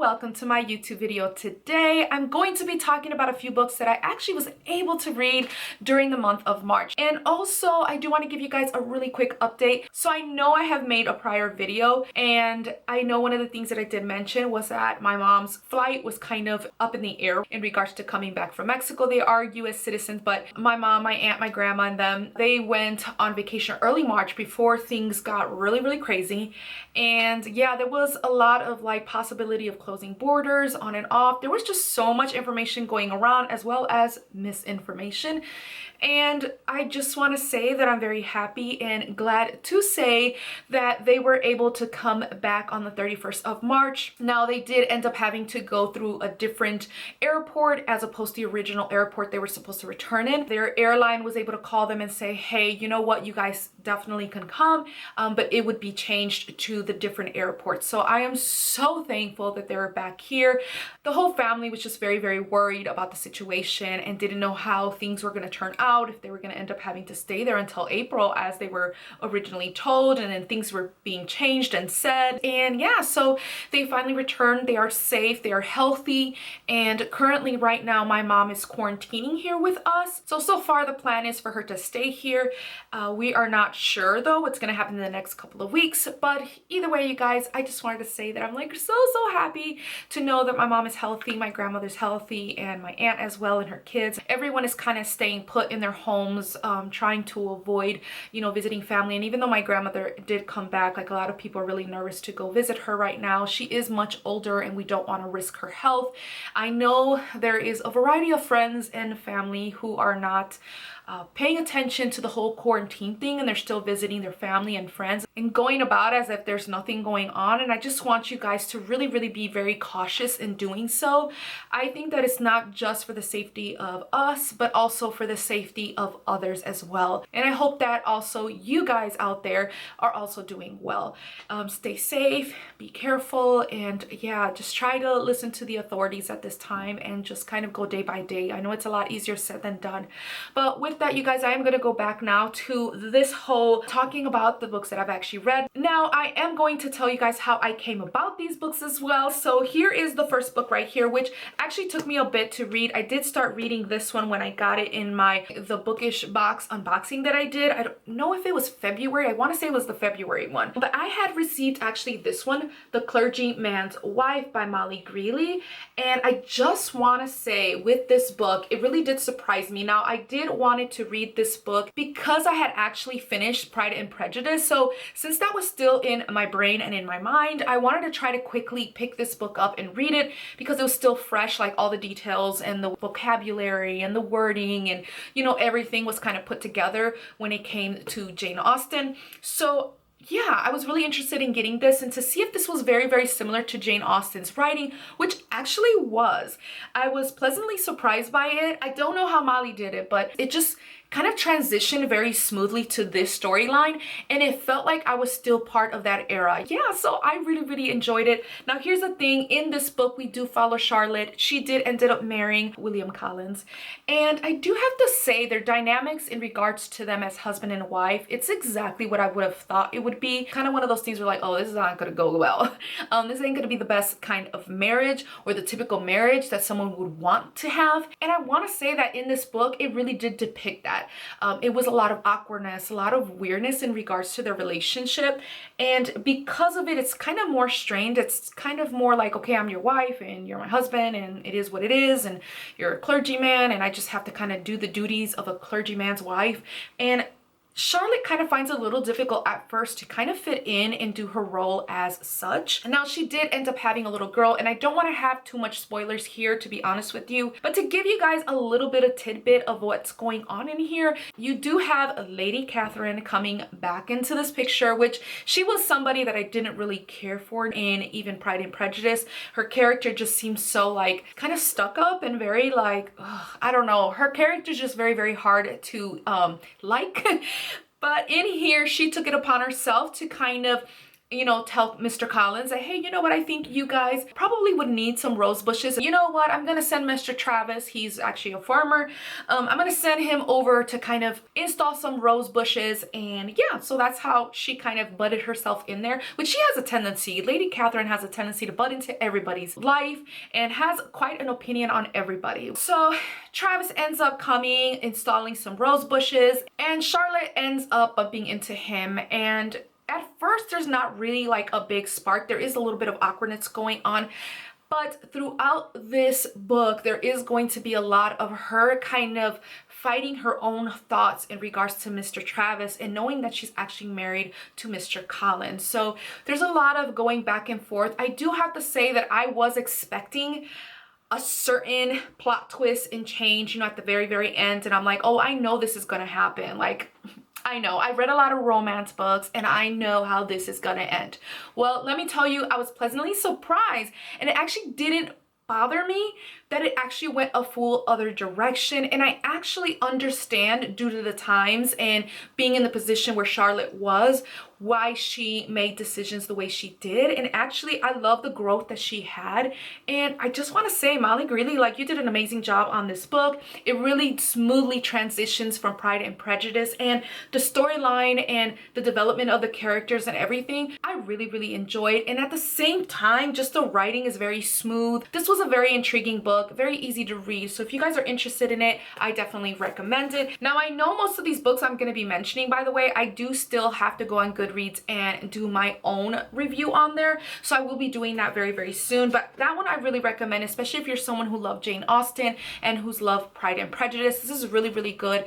welcome to my YouTube video. Today I'm going to be talking about a few books that I actually was able to read during the month of March. And also I do want to give you guys a really quick update. So I know I have made a prior video, and I know one of the things that I did mention was that my mom's flight was kind of up in the air in regards to coming back from Mexico. They are US citizens, but my mom, my aunt, my grandma, and them, they went on vacation early March before things got really crazy. And yeah, there was a lot of like possibility of closing borders on and off. There was just so much information going around, as well as misinformation. And I just want to say that I'm very happy and glad to say that they were able to come back on the 31st of March. Now, they did end up having to go through a different airport as opposed to the original airport they were supposed to return in. Their airline was able to call them and say, hey, you know what, you guys definitely can come, but it would be changed to the different airport. So I am so thankful that they were back here. The whole family was just very worried about the situation and didn't know how things were going to turn out, if they were going to end up having to stay there until April as they were originally told, and then things were being changed and said. And yeah, so they finally returned. They are safe, they are healthy, and currently right now my mom is quarantining here with us. So far the plan is for her to stay here. We are not sure though what's going to happen in the next couple of weeks, but either way, you guys, I just wanted to say that I'm like so happy to know that my mom is healthy, my grandmother's healthy, and my aunt as well, and her kids. Everyone is kind of staying put in their homes, trying to avoid, you know, visiting family. And even though my grandmother did come back, like a lot of people are really nervous to go visit her right now. She is much older and we don't want to risk her health. I know there is a variety of friends and family who are not paying attention to the whole quarantine thing, and they're still visiting their family and friends and going about as if there's nothing going on. And I just want you guys to really be very cautious in doing so. I think that it's not just for the safety of us, but also for the safety of others as well. And I hope that also you guys out there are also doing well. Stay safe, be careful, and yeah, just try to listen to the authorities at this time and just kind of go day by day. I know it's a lot easier said than done, but with that, you guys, I am going to go back now to this whole talking about the books that I've actually read. Now, I am going to tell you guys how I came about these books as well. So here is the first book right here, which actually took me a bit to read. I did start reading this one when I got it in the Bookish Box unboxing that I did. I don't know if it was February. I want to say it was the February one. But I had received actually this one, The Clergyman's Wife by Molly Greeley. And I just want to say with this book, it really did surprise me. Now, I did want to read this book because I had actually finished Pride and Prejudice. So since that was still in my brain and in my mind, I wanted to try to quickly pick this book up and read it because it was still fresh, like all the details and the vocabulary and the wording and, you know, everything was kind of put together when it came to Jane Austen. So yeah, I was really interested in getting this and to see if this was very similar to Jane Austen's writing, which actually was. I was pleasantly surprised by it. I don't know how Molly did it, but it just kind of transitioned very smoothly to this storyline, and it felt like I was still part of that era. Yeah, so I really enjoyed it. Now, here's the thing. In this book, we do follow Charlotte. She did ended up marrying William Collins, and I do have to say their dynamics in regards to them as husband and wife, it's exactly what I would have thought it would be. Kind of one of those things where like, oh, this is not gonna go well. This ain't gonna be the best kind of marriage or the typical marriage that someone would want to have. And I want to say that in this book, it really did depict that. It was a lot of awkwardness, a lot of weirdness in regards to their relationship. And because of it, it's kind of more strained. It's kind of more like, okay, I'm your wife and you're my husband and it is what it is. And you're a clergyman and I just have to kind of do the duties of a clergyman's wife. And Charlotte kind of finds it a little difficult at first to kind of fit in and do her role as such. Now, she did end up having a little girl, and I don't want to have too much spoilers here, to be honest with you, but to give you guys a little bit of tidbit of what's going on in here, you do have Lady Catherine coming back into this picture, which she was somebody that I didn't really care for in even Pride and Prejudice. Her character just seems so like kind of stuck up and very like, I don't know, her character is just very hard to like. But in here, she took it upon herself to kind of you know, tell Mr. Collins that, hey, you know what, I think you guys probably would need some rose bushes. You know what, I'm gonna send Mr. Travis, he's actually a farmer, I'm gonna send him over to kind of install some rose bushes. And yeah, so that's how she kind of butted herself in there, which she has a tendency, Lady Catherine has a tendency to butt into everybody's life and has quite an opinion on everybody. So Travis ends up coming, installing some rose bushes, and Charlotte ends up bumping into him. And at first there's not really like a big spark, there is a little bit of awkwardness going on, but throughout this book there is going to be a lot of her kind of fighting her own thoughts in regards to Mr. Travis and knowing that she's actually married to Mr. Collins. So there's a lot of going back and forth. I do have to say that I was expecting a certain plot twist and change, you know, at the very end, and I'm like, oh, I know this is gonna happen. Like, I know, I've read a lot of romance books and I know how this is gonna end. Well, let me tell you, I was pleasantly surprised, and it actually didn't bother me that it actually went a full other direction. And I actually understand, due to the times and being in the position where Charlotte was, why she made decisions the way she did. And actually, I love the growth that she had. And I just want to say, Molly Greeley, like, you did an amazing job on this book. It really smoothly transitions from Pride and Prejudice, and the storyline and the development of the characters and everything, I really enjoyed. And at the same time, just the writing is very smooth. This was a very intriguing book, very easy to read. So if you guys are interested in it, I definitely recommend it. Now, I know most of these books I'm going to be mentioning, by the way, I do still have to go on Goodreads and do my own review on there. So I will be doing that very soon. But that one I really recommend, especially if you're someone who loved Jane Austen and who's loved Pride and Prejudice. This is really good.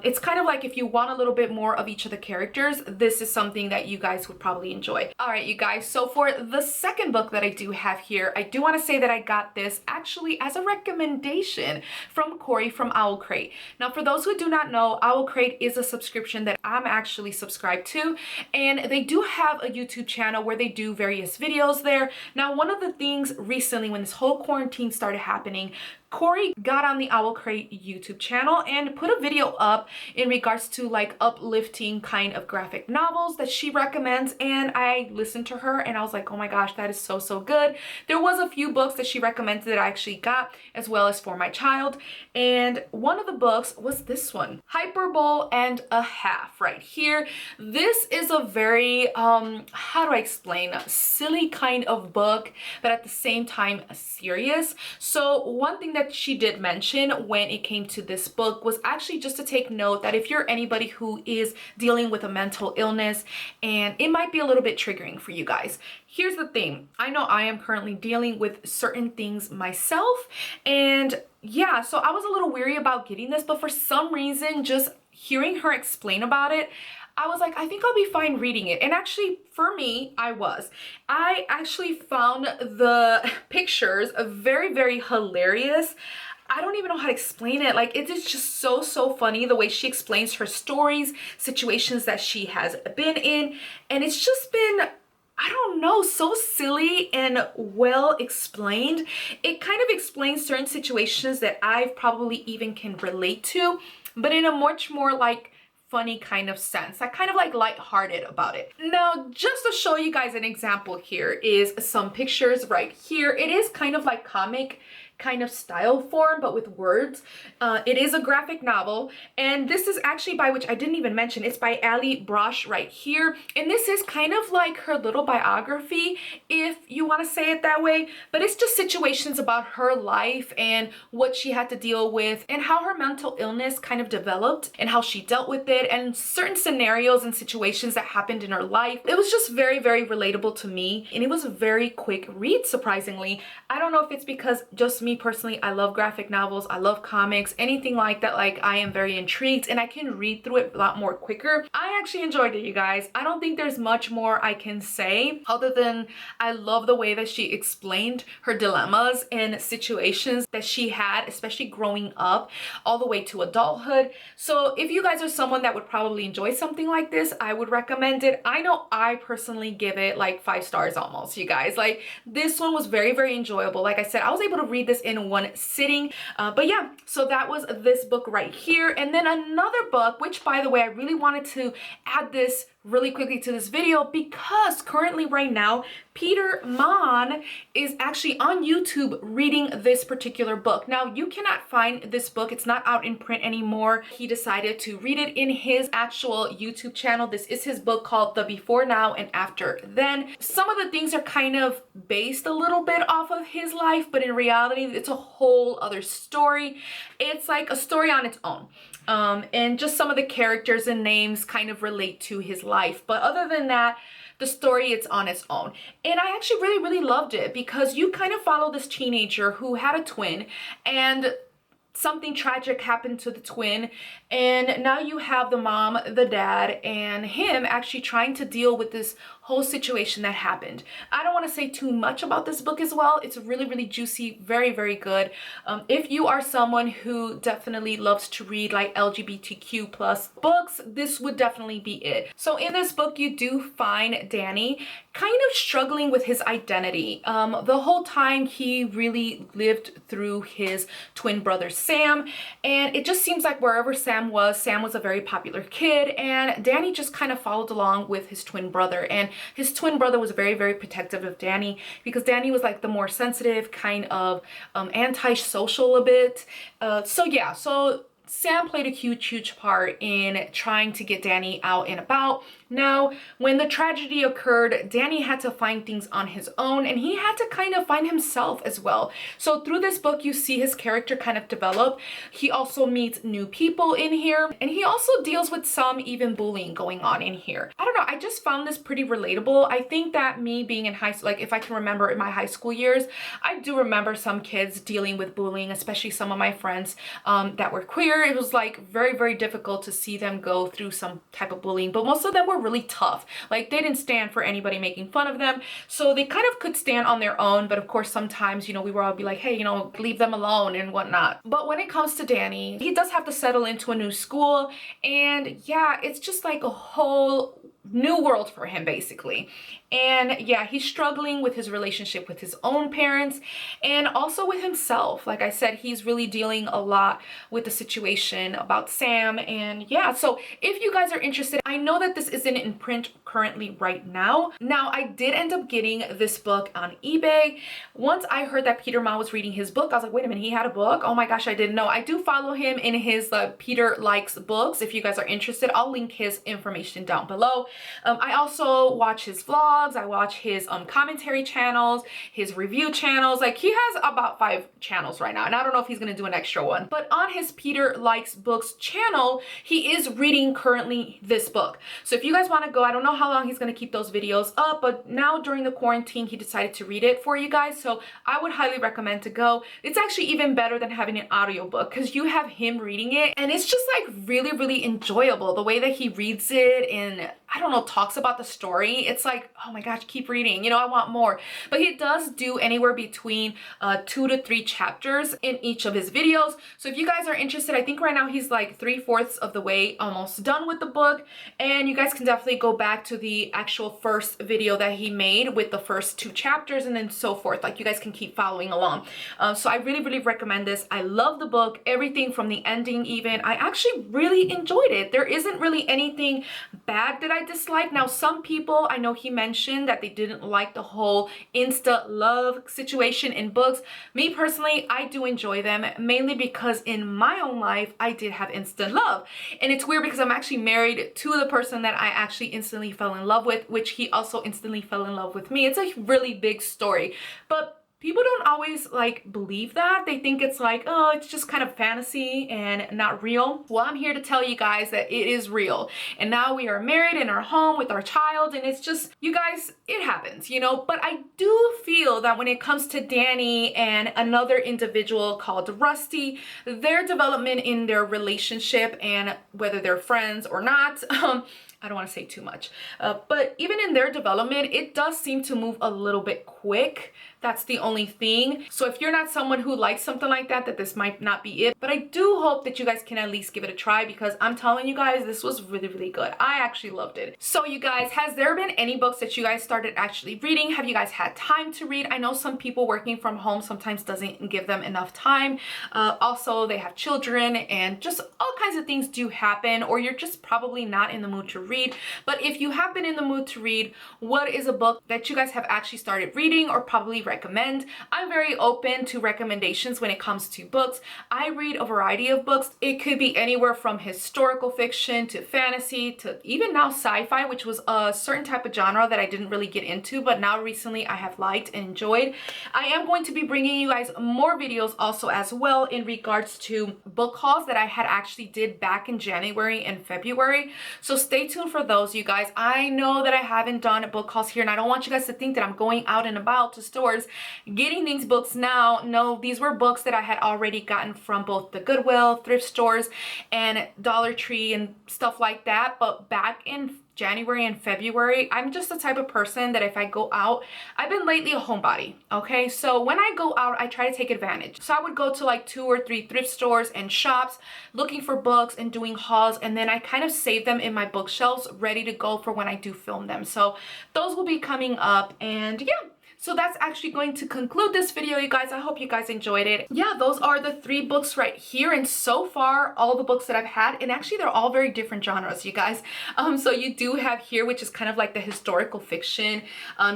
It's kind of like if you want a little bit more of each of the characters, this is something that you guys would probably enjoy. All right, you guys. So for the second book that I do have here, I do want to say that I got this actually as a recommendation from Cori from Owlcrate. Now, for those who do not know, Owlcrate is a subscription that I'm actually subscribed to, and they do have a YouTube channel where they do various videos there. Now, one of the things recently when this whole quarantine started happening, Cori got on the Owlcrate YouTube channel and put a video up in regards to like uplifting kind of graphic novels that she recommends, and I listened to her and I was like, oh my gosh, that is so good. There was a few books that she recommended that I actually got, as well as for my child, and one of the books was this one, Hyperbole and a Half, right here. This is a very how do I explain, silly kind of book, but at the same time serious. So one thing that she did mention when it came to this book was actually just to take note that if you're anybody who is dealing with a mental illness, and it might be a little bit triggering for you guys. Here's the thing, I know I am currently dealing with certain things myself, and yeah, so I was a little weary about getting this, but for some reason, just hearing her explain about it, I was like, I think I'll be fine reading it. And actually, for me, I actually found the pictures very hilarious. I don't even know how to explain it. Like, it is just so funny the way she explains her stories, situations that she has been in. And it's just been, I don't know, so silly and well explained. It kind of explains certain situations that I probably even can relate to, but in a much more like funny kind of sense. I kind of like lighthearted about it. Now, just to show you guys an example, here is some pictures right here. It is kind of like comic kind of style form, but with words. It is a graphic novel, and this is actually by, which I didn't even mention, it's by Ali Brosh right here, and this is kind of like her little biography, if you want to say it that way, but it's just situations about her life and what she had to deal with and how her mental illness kind of developed and how she dealt with it and certain scenarios and situations that happened in her life. It was just very relatable to me, and it was a very quick read, surprisingly. I don't know if it's because just me personally, I love graphic novels, I love comics, anything like that. Like, I am very intrigued and I can read through it a lot more quicker. I actually enjoyed it, you guys. I don't think there's much more I can say other than I love the way that she explained her dilemmas and situations that she had, especially growing up all the way to adulthood. So if you guys are someone that would probably enjoy something like this, I would recommend it. I know I personally give it like 5 stars almost, you guys. Like, this one was very enjoyable. Like I said, I was able to read this in one sitting. But yeah, so that was this book right here. And then another book, which by the way, I really wanted to add this really quickly to this video because currently right now, Peter Mann is actually on YouTube reading this particular book. Now, you cannot find this book. It's not out in print anymore. He decided to read it in his actual YouTube channel. This is his book called The Before Now and After Then. Some of the things are kind of based a little bit off of his life, but in reality, it's a whole other story. It's like a story on its own. And just some of the characters and names kind of relate to his life. But other than that, the story, it's on its own. And I actually really loved it because you kind of follow this teenager who had a twin, and something tragic happened to the twin, and now you have the mom, the dad, and him actually trying to deal with this whole situation that happened. I don't want to say too much about this book as well. It's really juicy, very good. If you are someone who definitely loves to read like LGBTQ plus books, this would definitely be it. So in this book, you do find Danny kind of struggling with his identity. The whole time he really lived through his twin brother Sam, and it just seems like wherever Sam was a very popular kid, and Danny just kind of followed along with his twin brother. And his twin brother was very protective of Danny because Danny was like the more sensitive, kind of antisocial a bit. So Sam played a huge part in trying to get Danny out and about. Now, when the tragedy occurred, Danny had to find things on his own, and he had to kind of find himself as well. So through this book, you see his character kind of develop. He also meets new people in here, and he also deals with some even bullying going on in here. I don't know, I just found this pretty relatable. I think that me being in high school, like if I can remember in my high school years, I do remember some kids dealing with bullying, especially some of my friends that were queer. It was like very difficult to see them go through some type of bullying, but most of them were really tough. Like they didn't stand for anybody making fun of them, so they kind of could stand on their own. But of course, sometimes, you know, we would all be like, hey, you know, leave them alone and whatnot. But when it comes to Danny, he does have to settle into a new school, and yeah, it's just like a whole new world for him basically. And yeah, he's struggling with his relationship with his own parents and also with himself. Like I said, he's really dealing a lot with the situation about Sam. And yeah, so if you guys are interested, I know that this isn't in print currently right now. Now, I did end up getting this book on eBay. Once I heard that Peter Mann was reading his book, I was like, wait a minute, he had a book? Oh my gosh, I didn't know. I do follow him in his Peter Likes Books. If you guys are interested, I'll link his information down below. I also watch his vlogs. I watch his commentary channels, his review channels. Like he has about 5 channels right now, and I don't know if he's gonna do an extra one. But on his Peter Likes Books channel, he is reading currently this book. So if you guys want to go, I don't know how long he's gonna keep those videos up, but now during the quarantine, he decided to read it for you guys. So I would highly recommend to go. It's actually even better than having an audiobook because you have him reading it, and it's just like really enjoyable the way that he reads it, and I don't know, talks about the story. It's like, oh my gosh, keep reading, you know, I want more. But he does do anywhere between 2 to 3 chapters in each of his videos. So if you guys are interested, I think right now he's like 3/4 of the way almost done with the book, and you guys can definitely go back to the actual first video that he made with the first 2 chapters and then so forth. Like you guys can keep following along. So I really recommend this. I love the book, everything from the ending even. I actually really enjoyed it. There isn't really anything bad that I dislike. Now, some people, I know he mentioned that they didn't like the whole insta love situation in books. Me personally, I do enjoy them, mainly because in my own life, I did have instant love. And it's weird because I'm actually married to the person that I actually instantly fell in love with, which he also instantly fell in love with me. It's a really big story, but people don't always like believe that. They think it's like, oh, it's just kind of fantasy and not real. Well, I'm here to tell you guys that it is real. And now we are married in our home with our child, and it's just, you guys, it happens, you know? But I do feel that when it comes to Danny and another individual called Rusty, their development in their relationship and whether they're friends or not, I don't want to say too much, but even in their development, it does seem to move a little bit quick. That's the only thing. So if you're not someone who likes something like that, that this might not be it. But I do hope that you guys can at least give it a try, because I'm telling you guys, this was really good. I actually loved it. So you guys, has there been any books that you guys started actually reading? Have you guys had time to read? I know some people working from home sometimes doesn't give them enough time. Also, they have children and just all kinds of things do happen, or you're just probably not in the mood to read. read. But if you have been in the mood to read, what is a book that you guys have actually started reading or probably recommend? I'm very open to recommendations when it comes to books. I read a variety of books. It could be anywhere from historical fiction to fantasy to even now sci-fi, which was a certain type of genre that I didn't really get into, but now recently I have liked and enjoyed. I am going to be bringing you guys more videos also as well in regards to book hauls that I had actually did back in January and February. So stay tuned for those, you guys. I know that I haven't done book hauls here, and I don't want you guys to think that I'm going out and about to stores getting these books now. No, these were books that I had already gotten from both the Goodwill, thrift stores, and Dollar Tree and stuff like that. But back in January and February, I'm just the type of person that if I go out, I've been lately a homebody, okay? So when I go out, I try to take advantage. So I would go to like 2 or 3 thrift stores and shops looking for books and doing hauls, and then I kind of save them in my bookshelves ready to go for when I do film them. So those will be coming up, and yeah. So that's actually going to conclude this video, you guys. I hope you guys enjoyed it. Yeah, those are the 3 books right here, and so far all the books that I've had, and actually they're all very different genres, you guys. So you do have here, which is kind of like the historical fiction.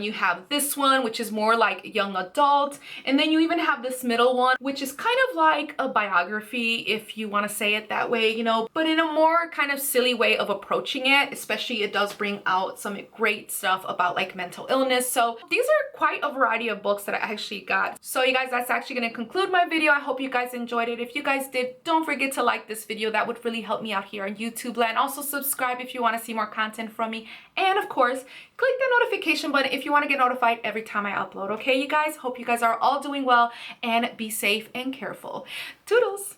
You have this one, which is more like young adult, and then you even have this middle one, which is kind of like a biography, if you want to say it that way, you know, but in a more kind of silly way of approaching it. Especially it does bring out some great stuff about like mental illness. So these are quite a variety of books that I actually got. So you guys, that's actually going to conclude my video. I hope you guys enjoyed it. If you guys did, don't forget to like this video. That would really help me out here on YouTube land. Also subscribe if you want to see more content from me, and of course click the notification button if you want to get notified every time I upload. Okay, you guys, hope you guys are all doing well and be safe and careful. Toodles.